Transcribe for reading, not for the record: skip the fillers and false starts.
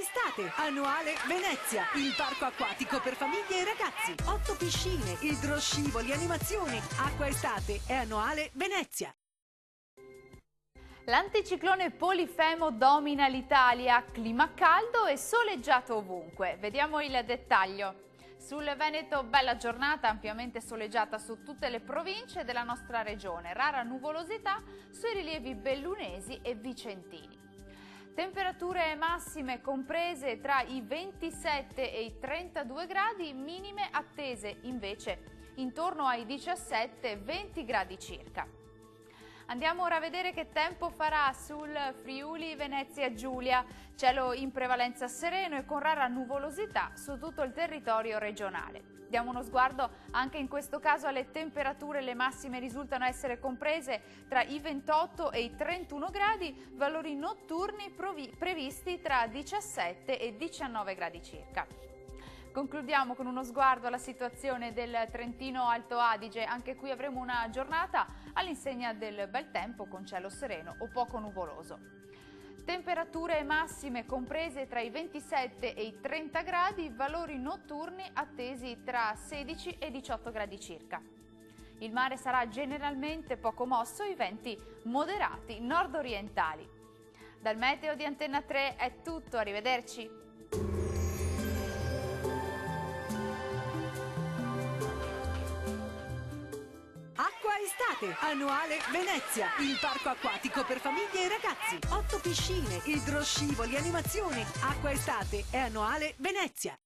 Estate, annuale Venezia, il parco acquatico per famiglie e ragazzi. 8 piscine, idroscivoli, animazioni. Acqua Estate è annuale Venezia. L'anticiclone Polifemo domina l'Italia, clima caldo e soleggiato ovunque. Vediamo il dettaglio. Sul Veneto bella giornata ampiamente soleggiata su tutte le province della nostra regione, rara nuvolosità sui rilievi bellunesi e vicentini. Temperature massime comprese tra i 27 e i 32 gradi, minime attese invece intorno ai 17-20 gradi circa. Andiamo ora a vedere che tempo farà sul Friuli Venezia Giulia. Cielo in prevalenza sereno e con rara nuvolosità su tutto il territorio regionale. Diamo uno sguardo anche in questo caso alle temperature. Le massime risultano essere comprese tra i 28 e i 31 gradi, valori notturni previsti tra 17 e 19 gradi circa. Concludiamo con uno sguardo alla situazione del Trentino Alto Adige. Anche qui avremo una giornata all'insegna del bel tempo con cielo sereno o poco nuvoloso. Temperature massime comprese tra i 27 e i 30 gradi, valori notturni attesi tra 16 e 18 gradi circa. Il mare sarà generalmente poco mosso, i venti moderati nord-orientali. Dal meteo di Antenna 3 è tutto, arrivederci. Estate, annuale Venezia, il parco acquatico per famiglie e ragazzi. 8 piscine, idroscivoli, animazioni. Acqua Estate è annuale Venezia.